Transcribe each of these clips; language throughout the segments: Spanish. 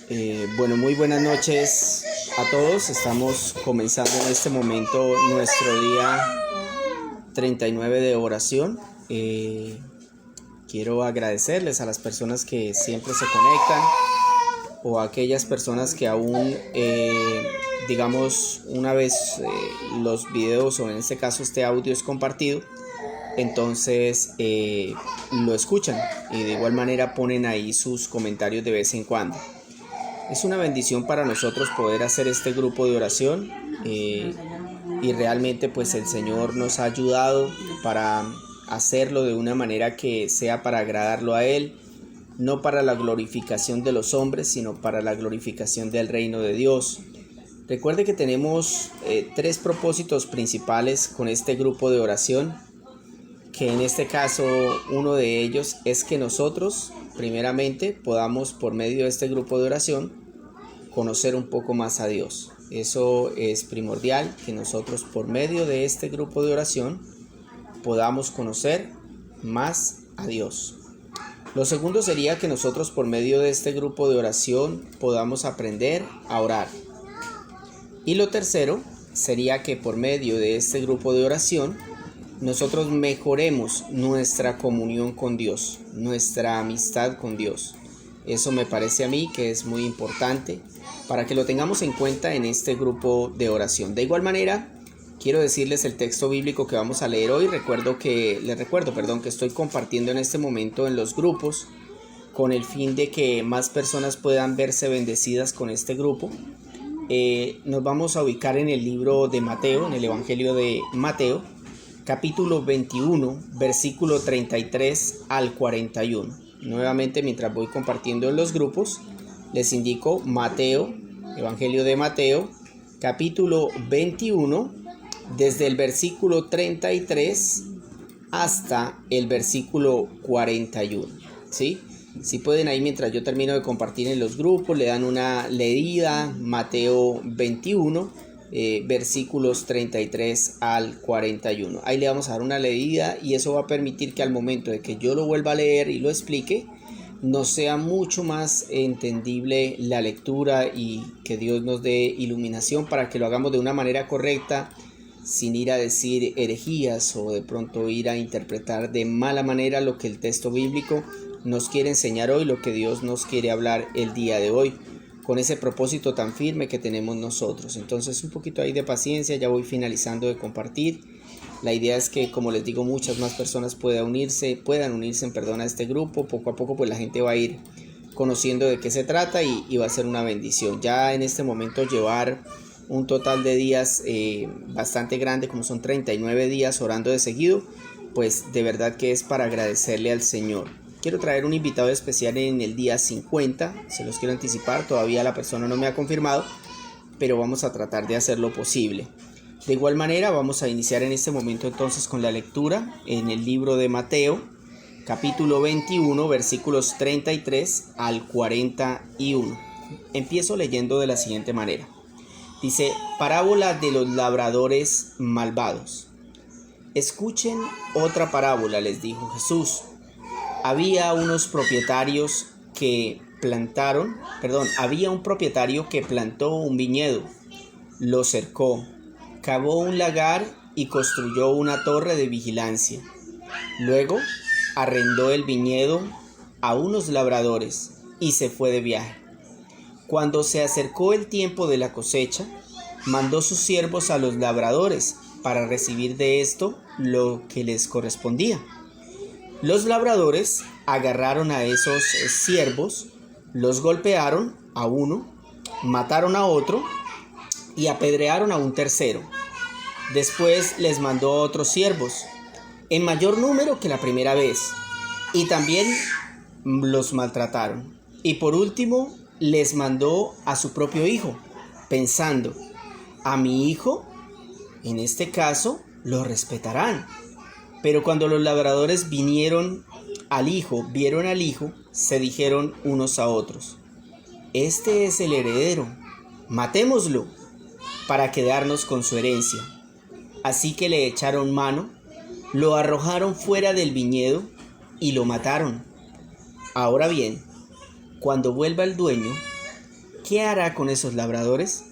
Bueno, muy buenas noches a todos. Estamos comenzando en este momento nuestro día 39 de oración. Quiero agradecerles a las personas que siempre se conectan o a aquellas personas que aún, una vez los videos o en este caso este audio es compartido, entonces lo escuchan y de igual manera ponen ahí sus comentarios de vez en cuando. Es una bendición para nosotros poder hacer este grupo de oración y realmente pues el Señor nos ha ayudado para hacerlo de una manera que sea para agradarlo a Él, no para la glorificación de los hombres, sino para la glorificación del reino de Dios. Recuerde que tenemos 3 propósitos principales con este grupo de oración, que en este caso uno de ellos es que nosotros primeramente podamos por medio de este grupo de oración conocer un poco más a Dios. Eso es primordial, que nosotros por medio de este grupo de oración podamos conocer más a Dios. Lo segundo sería que nosotros por medio de este grupo de oración podamos aprender a orar. Y lo tercero sería que por medio de este grupo de oración nosotros mejoremos nuestra comunión con Dios, nuestra amistad con Dios. Eso me parece a mí que es muy importante para que lo tengamos en cuenta en este grupo de oración. De igual manera, quiero decirles el texto bíblico que vamos a leer hoy. Les recuerdo que estoy compartiendo en este momento en los grupos con el fin de que más personas puedan verse bendecidas con este grupo. Nos vamos a ubicar en el libro de Mateo, en el Evangelio de Mateo, capítulo 21, versículo 33 al 41. Nuevamente, mientras voy compartiendo en los grupos, les indico Mateo, Evangelio de Mateo, capítulo 21, desde el versículo 33 hasta el versículo 41. ¿Sí? Si pueden ahí mientras yo termino de compartir en los grupos, le dan una leída, Mateo 21, versículos 33 al 41. Ahí le vamos a dar una leída y eso va a permitir que al momento de que yo lo vuelva a leer y lo explique, nos sea mucho más entendible la lectura y que Dios nos dé iluminación para que lo hagamos de una manera correcta, sin ir a decir herejías o de pronto ir a interpretar de mala manera lo que el texto bíblico nos quiere enseñar hoy, lo que Dios nos quiere hablar el día de hoy, con ese propósito tan firme que tenemos nosotros. Entonces un poquito ahí de paciencia, ya voy finalizando de compartir. La idea es que, como les digo, muchas más personas puedan unirse a este grupo. Poco a poco pues la gente va a ir conociendo de qué se trata y va a ser una bendición. Ya en este momento llevar un total de días bastante grande, como son 39 días orando de seguido, pues de verdad que es para agradecerle al Señor. Quiero traer un invitado especial en el día 50, se los quiero anticipar, todavía la persona no me ha confirmado, pero vamos a tratar de hacer lo posible. De igual manera vamos a iniciar en este momento entonces con la lectura en el libro de Mateo, capítulo 21, versículos 33 al 41. Empiezo leyendo de la siguiente manera. Dice: parábola de los labradores malvados. Escuchen otra parábola, les dijo Jesús. Había un propietario que plantó un viñedo, lo cercó, cavó un lagar y construyó una torre de vigilancia. Luego arrendó el viñedo a unos labradores y se fue de viaje. Cuando se acercó el tiempo de la cosecha, mandó sus siervos a los labradores para recibir de esto lo que les correspondía. Los labradores agarraron a esos siervos, los golpearon a uno, mataron a otro y apedrearon a un tercero. Después les mandó a otros siervos, en mayor número que la primera vez, y también los maltrataron. Y por último les mandó a su propio hijo, pensando: a mi hijo, en este caso, lo respetarán. Pero cuando los labradores vieron al hijo, se dijeron unos a otros: este es el heredero, matémoslo para quedarnos con su herencia. Así que le echaron mano, lo arrojaron fuera del viñedo y lo mataron. Ahora bien, cuando vuelva el dueño, ¿qué hará con esos labradores?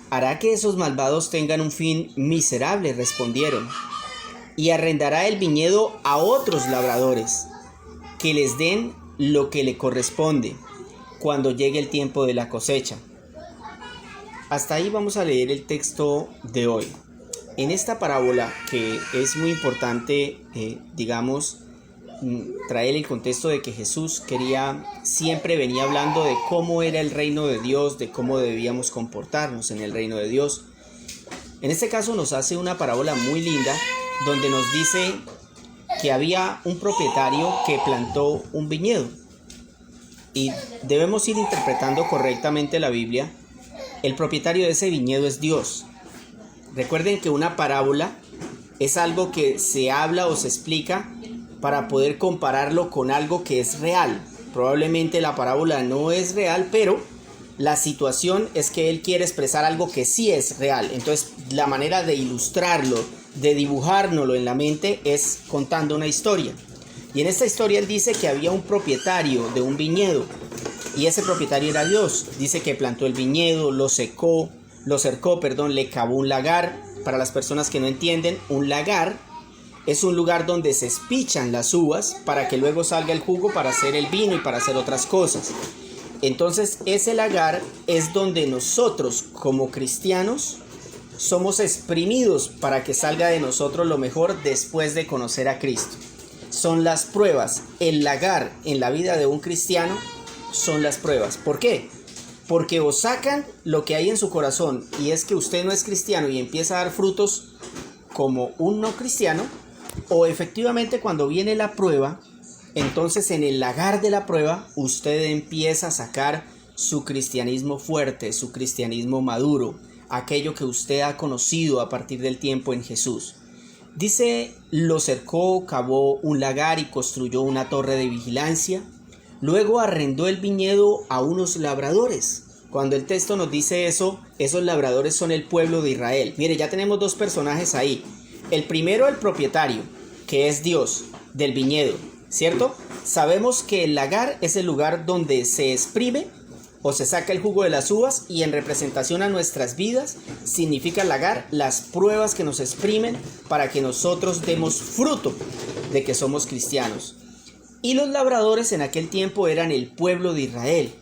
Hará que esos malvados tengan un fin miserable, respondieron, y arrendará el viñedo a otros labradores, que les den lo que le corresponde cuando llegue el tiempo de la cosecha. Hasta ahí vamos a leer el texto de hoy. En esta parábola, que es muy importante, traer el contexto de que Jesús siempre venía hablando de cómo era el reino de Dios, de cómo debíamos comportarnos en el reino de Dios. En este caso nos hace una parábola muy linda, donde nos dice que había un propietario que plantó un viñedo. Y debemos ir interpretando correctamente la Biblia. El propietario de ese viñedo es Dios. Recuerden que una parábola es algo que se habla o se explica para poder compararlo con algo que es real. Probablemente la parábola no es real, pero la situación es que él quiere expresar algo que sí es real. Entonces, la manera de ilustrarlo, de dibujárnoslo en la mente, es contando una historia. Y en esta historia él dice que había un propietario de un viñedo, y ese propietario era Dios. Dice que plantó el viñedo, lo cercó, le cavó un lagar. Para las personas que no entienden, un lagar es un lugar donde se espichan las uvas para que luego salga el jugo para hacer el vino y para hacer otras cosas. Entonces, ese lagar es donde nosotros, como cristianos, somos exprimidos para que salga de nosotros lo mejor después de conocer a Cristo. Son las pruebas. El lagar en la vida de un cristiano son las pruebas. ¿Por qué? Porque o sacan lo que hay en su corazón, y es que usted no es cristiano y empieza a dar frutos como un no cristiano, o efectivamente cuando viene la prueba, entonces en el lagar de la prueba usted empieza a sacar su cristianismo fuerte, su cristianismo maduro, aquello que usted ha conocido a partir del tiempo en Jesús. Dice, lo cercó, cavó un lagar y construyó una torre de vigilancia. Luego arrendó el viñedo a unos labradores. Cuando el texto nos dice eso, esos labradores son el pueblo de Israel. Mire, ya tenemos dos personajes ahí. El primero, el propietario, que es Dios, del viñedo, ¿cierto? Sabemos que el lagar es el lugar donde se exprime o se saca el jugo de las uvas, y en representación a nuestras vidas significa lagar las pruebas que nos exprimen para que nosotros demos fruto de que somos cristianos. Y los labradores en aquel tiempo eran el pueblo de Israel.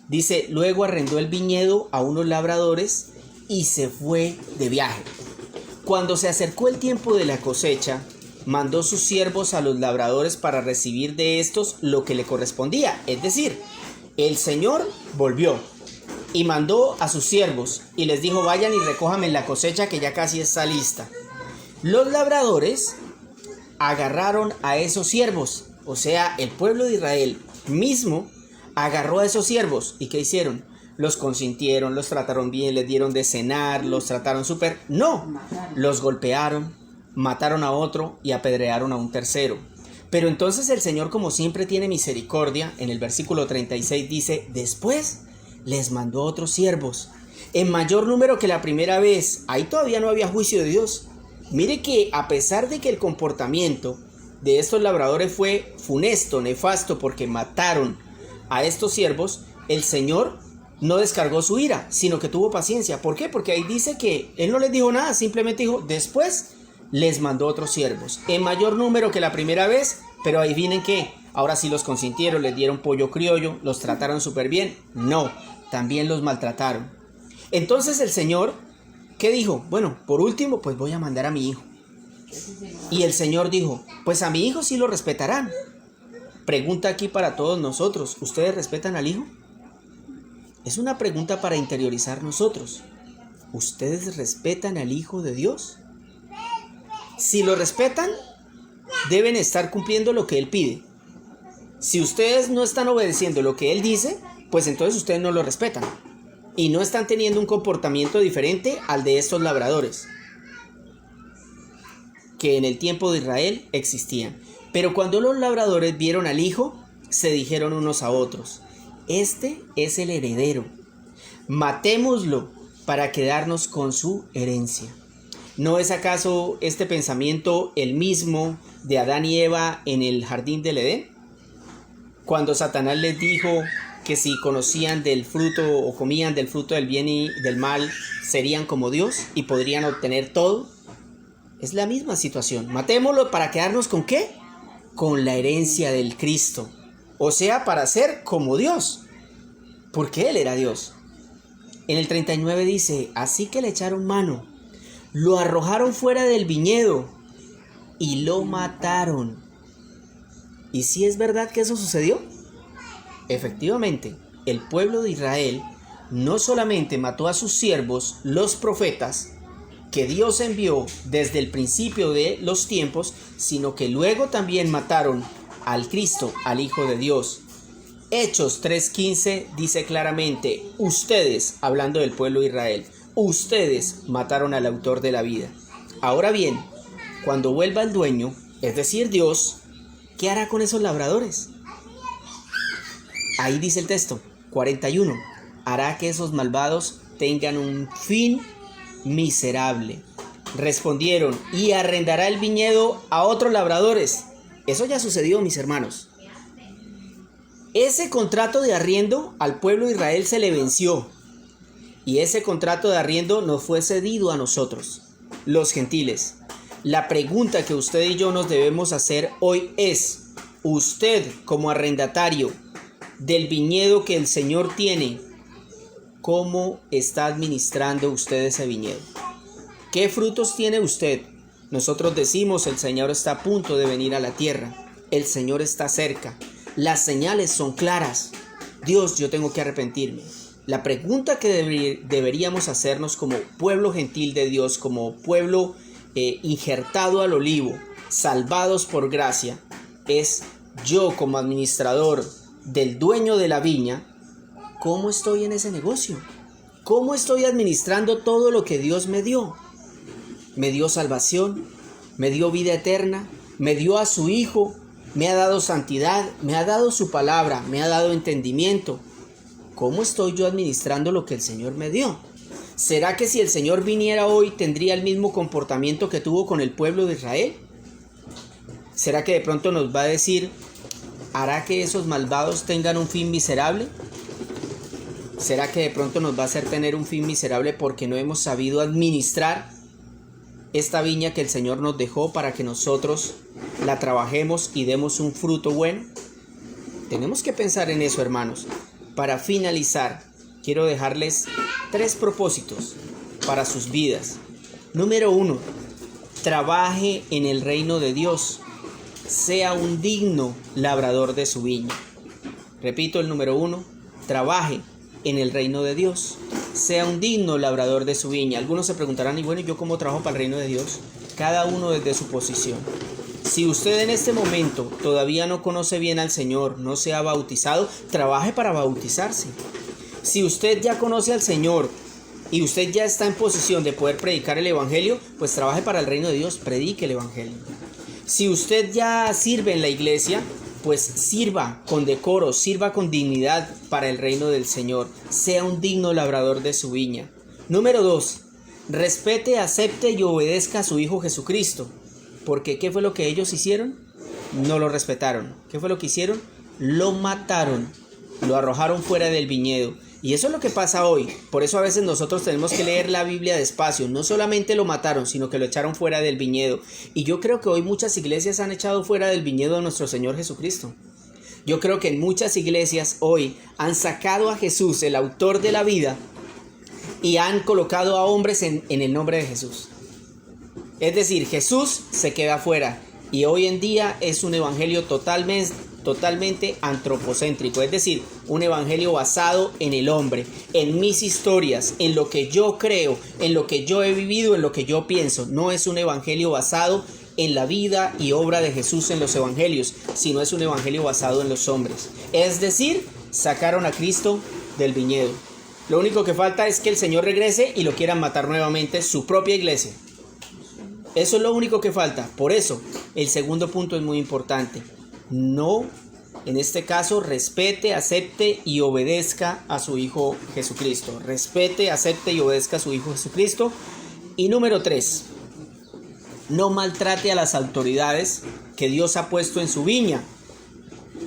Dice, luego arrendó el viñedo a unos labradores y se fue de viaje. Cuando se acercó el tiempo de la cosecha, mandó sus siervos a los labradores para recibir de estos lo que le correspondía. Es decir, el Señor volvió y mandó a sus siervos y les dijo, vayan y recójanme la cosecha que ya casi está lista. Los labradores agarraron a esos siervos. O sea, el pueblo de Israel mismo agarró a esos siervos. ¿Y qué hicieron? Los consintieron, los trataron bien, les dieron de cenar, los trataron súper. No, los golpearon, mataron a otro y apedrearon a un tercero. Pero entonces el Señor, como siempre tiene misericordia, en el versículo 36 dice, después les mandó otros siervos, en mayor número que la primera vez. Ahí todavía no había juicio de Dios. Mire que a pesar de que el comportamiento de estos labradores fue funesto, nefasto, porque mataron a estos siervos, el Señor no descargó su ira, sino que tuvo paciencia. ¿Por qué? Porque ahí dice que Él no les dijo nada, simplemente dijo, después les mandó otros siervos, en mayor número que la primera vez, pero ahí vienen que ahora sí los consintieron, les dieron pollo criollo, los trataron súper bien. No, también los maltrataron. Entonces el Señor, ¿qué dijo? Bueno, por último, pues voy a mandar a mi hijo. Y el Señor dijo, pues a mi hijo sí lo respetarán. Pregunta aquí para todos nosotros, ¿ustedes respetan al hijo? Es una pregunta para interiorizar nosotros. ¿Ustedes respetan al Hijo de Dios? Si lo respetan, deben estar cumpliendo lo que Él pide. Si ustedes no están obedeciendo lo que Él dice, pues entonces ustedes no lo respetan. Y no están teniendo un comportamiento diferente al de estos labradores, que en el tiempo de Israel existían. Pero cuando los labradores vieron al hijo, se dijeron unos a otros, este es el heredero, matémoslo para quedarnos con su herencia. ¿No es acaso este pensamiento el mismo de Adán y Eva en el jardín del Edén? Cuando Satanás les dijo, que si conocían del fruto o comían del fruto del bien y del mal, serían como Dios y podrían obtener todo. Es la misma situación. Matémoslo para quedarnos ¿con qué? Con la herencia del Cristo. O sea, para ser como Dios. Porque Él era Dios. En el 39 dice, así que le echaron mano, lo arrojaron fuera del viñedo y lo mataron. ¿Y si es verdad que eso sucedió? Efectivamente, el pueblo de Israel no solamente mató a sus siervos, los profetas, que Dios envió desde el principio de los tiempos, sino que luego también mataron al Cristo, al Hijo de Dios. Hechos 3:15 dice claramente, ustedes, hablando del pueblo de Israel, ustedes mataron al autor de la vida. Ahora bien, cuando vuelva el dueño, es decir, Dios, ¿qué hará con esos labradores? Ahí dice el texto, 41, hará que esos malvados tengan un fin miserable. Respondieron, y arrendará el viñedo a otros labradores. Eso ya sucedió, mis hermanos. Ese contrato de arriendo al pueblo de Israel se le venció. Y ese contrato de arriendo nos fue cedido a nosotros, los gentiles. La pregunta que usted y yo nos debemos hacer hoy es, usted como arrendatario del viñedo que el Señor tiene, ¿cómo está administrando usted ese viñedo? ¿Qué frutos tiene usted? Nosotros decimos, el Señor está a punto de venir a la tierra. El Señor está cerca. Las señales son claras. Dios, yo tengo que arrepentirme. La pregunta que deberíamos hacernos como pueblo gentil de Dios, como pueblo injertado al olivo, salvados por gracia, es yo como administrador del dueño de la viña, ¿cómo estoy en ese negocio? ¿Cómo estoy administrando todo lo que Dios me dio? Me dio salvación, me dio vida eterna, me dio a su Hijo, me ha dado santidad, me ha dado su palabra, me ha dado entendimiento. ¿Cómo estoy yo administrando lo que el Señor me dio? ¿Será que si el Señor viniera hoy tendría el mismo comportamiento que tuvo con el pueblo de Israel? ¿Será que de pronto nos va a decir, hará que esos malvados tengan un fin miserable? ¿Será que de pronto nos va a hacer tener un fin miserable porque no hemos sabido administrar esta viña que el Señor nos dejó para que nosotros la trabajemos y demos un fruto bueno? Tenemos que pensar en eso, hermanos. Para finalizar, quiero dejarles 3 propósitos para sus vidas. Número 1, trabaje en el reino de Dios. Sea un digno labrador de su viña. Repito el número 1, trabaje en el reino de Dios. Sea un digno labrador de su viña. Algunos se preguntarán, y bueno, ¿yo cómo trabajo para el reino de Dios? Cada uno desde su posición. Si usted en este momento todavía no conoce bien al Señor, no se ha bautizado, trabaje para bautizarse. Si usted ya conoce al Señor y usted ya está en posición de poder predicar el Evangelio, pues trabaje para el reino de Dios, predique el Evangelio. Si usted ya sirve en la iglesia, pues sirva con decoro, sirva con dignidad para el reino del Señor. Sea un digno labrador de su viña. Número 2, respete, acepte y obedezca a su Hijo Jesucristo. Porque ¿qué fue lo que ellos hicieron? No lo respetaron. ¿Qué fue lo que hicieron? Lo mataron, lo arrojaron fuera del viñedo. Y eso es lo que pasa hoy. Por eso a veces nosotros tenemos que leer la Biblia despacio. No solamente lo mataron, sino que lo echaron fuera del viñedo. Y yo creo que hoy muchas iglesias han echado fuera del viñedo a nuestro Señor Jesucristo. Yo creo que en muchas iglesias hoy han sacado a Jesús, el autor de la vida, y han colocado a hombres en el nombre de Jesús. Es decir, Jesús se queda fuera. Y hoy en día es un evangelio totalmente antropocéntrico, es decir, un evangelio basado en el hombre, en mis historias, en lo que yo creo, en lo que yo he vivido, en lo que yo pienso. No es un evangelio basado en la vida y obra de Jesús en los evangelios, sino es un evangelio basado en los hombres. Es decir, sacaron a Cristo del viñedo. Lo único que falta es que el Señor regrese y lo quieran matar nuevamente, su propia iglesia. Eso es lo único que falta. Por eso, el segundo punto es muy importante. No, en este caso, respete, acepte y obedezca a su Hijo Jesucristo. Respete, acepte y obedezca a su Hijo Jesucristo. Y número 3, no maltrate a las autoridades que Dios ha puesto en su viña.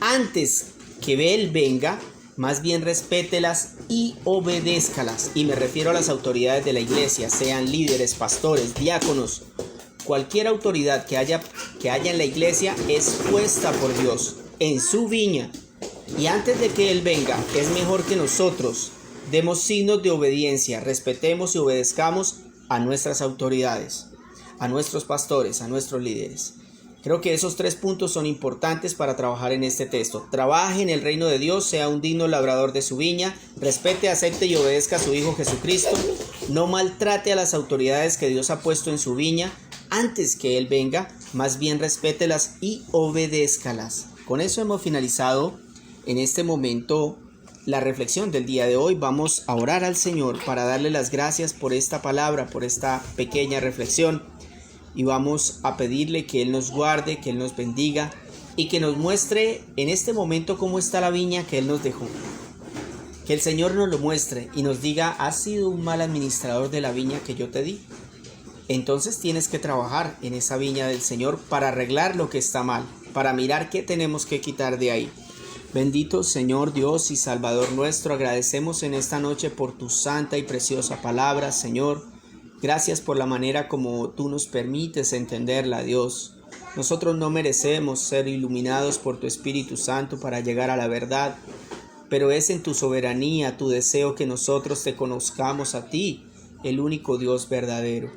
Antes que Él venga, más bien respételas y obedézcalas. Y me refiero a las autoridades de la iglesia, sean líderes, pastores, diáconos. Cualquier autoridad que haya en la iglesia es puesta por Dios en su viña. Y antes de que Él venga, es mejor que nosotros demos signos de obediencia, respetemos y obedezcamos a nuestras autoridades, a nuestros pastores, a nuestros líderes. Creo que esos 3 puntos son importantes para trabajar en este texto. Trabaje en el reino de Dios, sea un digno labrador de su viña, respete, acepte y obedezca a su Hijo Jesucristo, no maltrate a las autoridades que Dios ha puesto en su viña antes que Él venga, más bien respételas y obedézcalas. Con eso hemos finalizado en este momento la reflexión del día de hoy. Vamos a orar al Señor para darle las gracias por esta palabra, por esta pequeña reflexión. Y vamos a pedirle que Él nos guarde, que Él nos bendiga y que nos muestre en este momento cómo está la viña que Él nos dejó. Que el Señor nos lo muestre y nos diga: has sido un mal administrador de la viña que yo te di. Entonces tienes que trabajar en esa viña del Señor para arreglar lo que está mal, para mirar qué tenemos que quitar de ahí. Bendito Señor Dios y Salvador nuestro, agradecemos en esta noche por tu santa y preciosa palabra, Señor. Gracias por la manera como tú nos permites entenderla, Dios. Nosotros no merecemos ser iluminados por tu Espíritu Santo para llegar a la verdad, pero es en tu soberanía, tu deseo que nosotros te conozcamos a ti, el único Dios verdadero.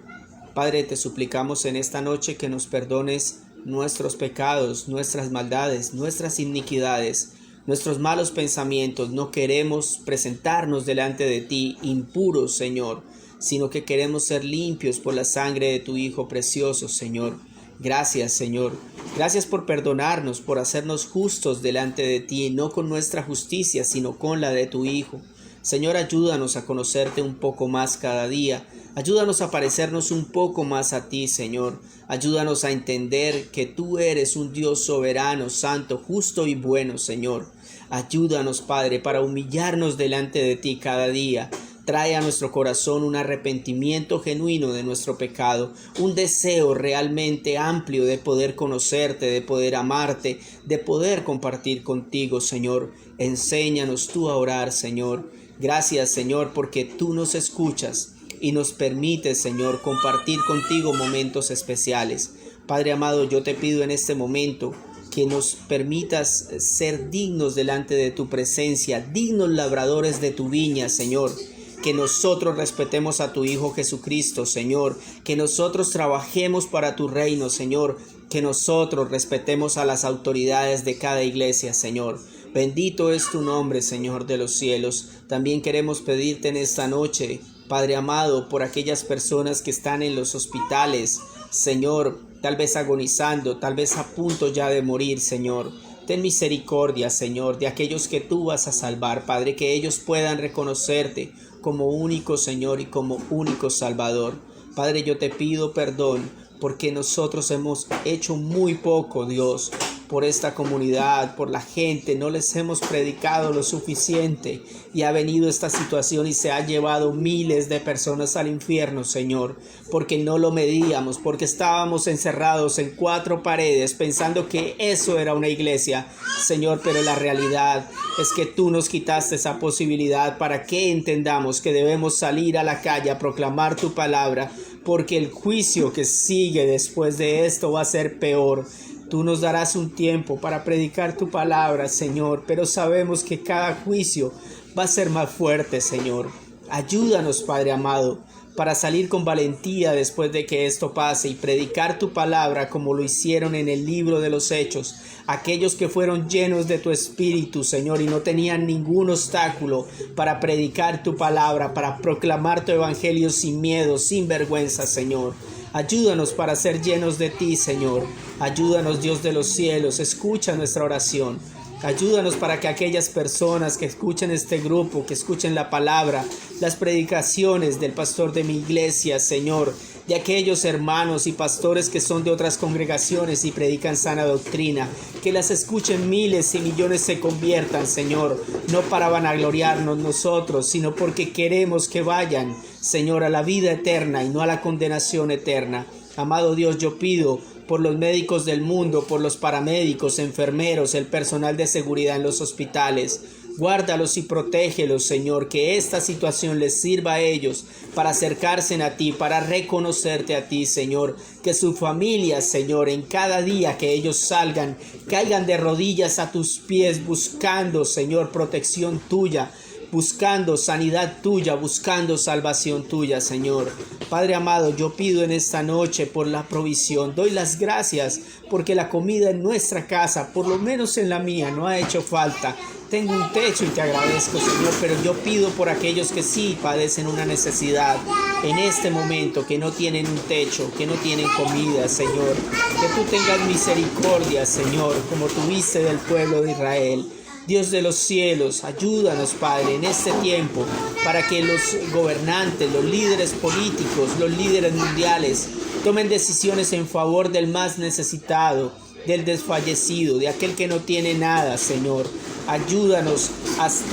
Padre, te suplicamos en esta noche que nos perdones nuestros pecados, nuestras maldades, nuestras iniquidades, nuestros malos pensamientos. No queremos presentarnos delante de ti impuros, Señor, sino que queremos ser limpios por la sangre de tu Hijo precioso, Señor. Gracias, Señor. Gracias por perdonarnos, por hacernos justos delante de ti, no con nuestra justicia, sino con la de tu Hijo. Señor, ayúdanos a conocerte un poco más cada día. Ayúdanos a parecernos un poco más a ti, Señor. Ayúdanos a entender que tú eres un Dios soberano, santo, justo y bueno, Señor. Ayúdanos, Padre, para humillarnos delante de ti cada día. Trae a nuestro corazón un arrepentimiento genuino de nuestro pecado, un deseo realmente amplio de poder conocerte, de poder amarte, de poder compartir contigo, Señor. Enséñanos tú a orar, Señor. Gracias, Señor, porque tú nos escuchas y nos permites, Señor, compartir contigo momentos especiales. Padre amado, yo te pido en este momento que nos permitas ser dignos delante de tu presencia, dignos labradores de tu viña, Señor. Que nosotros respetemos a tu Hijo Jesucristo, Señor. Que nosotros trabajemos para tu reino, Señor. Que nosotros respetemos a las autoridades de cada iglesia, Señor. Bendito es tu nombre, Señor de los cielos. También queremos pedirte en esta noche, Padre amado, por aquellas personas que están en los hospitales, Señor, tal vez agonizando, tal vez a punto ya de morir, Señor. Ten misericordia, Señor, de aquellos que tú vas a salvar, Padre, que ellos puedan reconocerte como único Señor y como único Salvador. Padre, yo te pido perdón porque nosotros hemos hecho muy poco, Dios, por esta comunidad, por la gente. No les hemos predicado lo suficiente y ha venido esta situación y se ha llevado miles de personas al infierno, Señor, porque no lo medíamos, porque estábamos encerrados en 4 paredes pensando que eso era una iglesia, Señor, pero la realidad es que tú nos quitaste esa posibilidad para que entendamos que debemos salir a la calle a proclamar tu palabra, porque el juicio que sigue después de esto va a ser peor. Tú nos darás un tiempo para predicar tu palabra, Señor, pero sabemos que cada juicio va a ser más fuerte, Señor. Ayúdanos, Padre amado, para salir con valentía después de que esto pase y predicar tu palabra como lo hicieron en el libro de los Hechos, aquellos que fueron llenos de tu Espíritu, Señor, y no tenían ningún obstáculo para predicar tu palabra, para proclamar tu evangelio sin miedo, sin vergüenza, Señor. Ayúdanos para ser llenos de ti, Señor. Ayúdanos, Dios de los cielos, escucha nuestra oración. Ayúdanos para que aquellas personas que escuchen este grupo, que escuchen la palabra, las predicaciones del pastor de mi iglesia, Señor, de aquellos hermanos y pastores que son de otras congregaciones y predican sana doctrina, que las escuchen miles y millones se conviertan, Señor, no para vanagloriarnos nosotros, sino porque queremos que vayan, Señor, a la vida eterna y no a la condenación eterna. Amado Dios, yo pido por los médicos del mundo, por los paramédicos, enfermeros, el personal de seguridad en los hospitales. Guárdalos y protégelos, Señor, que esta situación les sirva a ellos para acercarse a ti, para reconocerte a ti, Señor. Que sus familias, Señor, en cada día que ellos salgan, caigan de rodillas a tus pies, buscando, Señor, protección tuya, buscando sanidad tuya, buscando salvación tuya, Señor. Padre amado, yo pido en esta noche por la provisión. Doy las gracias porque la comida en nuestra casa, por lo menos en la mía, no ha hecho falta. Tengo un techo y te agradezco, Señor, pero yo pido por aquellos que sí padecen una necesidad en este momento, que no tienen un techo, que no tienen comida, Señor. Que tú tengas misericordia, Señor, como tuviste del pueblo de Israel. Dios de los cielos, ayúdanos, Padre, en este tiempo, para que los gobernantes, los líderes políticos, los líderes mundiales, tomen decisiones en favor del más necesitado, del desfallecido, de aquel que no tiene nada, Señor. Ayúdanos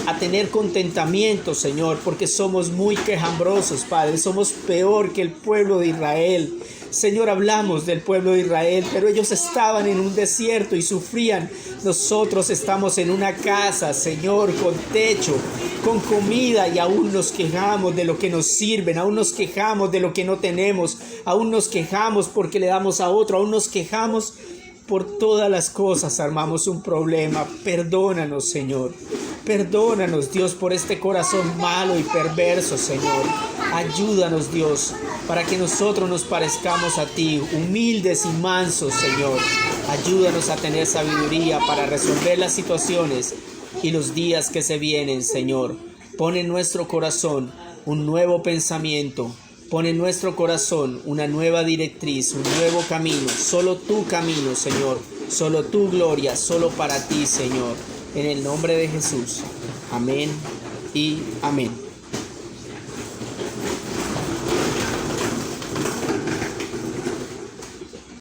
a tener contentamiento, Señor, porque somos muy quejambrosos, Padre. Somos peor que el pueblo de Israel. Señor, hablamos del pueblo de Israel, pero ellos estaban en un desierto y sufrían. Nosotros estamos en una casa, Señor, con techo, con comida, y aún nos quejamos de lo que nos sirven, aún nos quejamos de lo que no tenemos, aún nos quejamos porque le damos a otro, aún nos quejamos por todas las cosas, armamos un problema. Perdónanos, Señor. Perdónanos, Dios, por este corazón malo y perverso, Señor. Ayúdanos, Dios, para que nosotros nos parezcamos a ti, humildes y mansos, Señor. Ayúdanos a tener sabiduría para resolver las situaciones y los días que se vienen, Señor. Pon en nuestro corazón un nuevo pensamiento. Pon en nuestro corazón una nueva directriz, un nuevo camino. Solo tu camino, Señor. Solo tu gloria, solo para ti, Señor. En el nombre de Jesús. Amén y amén.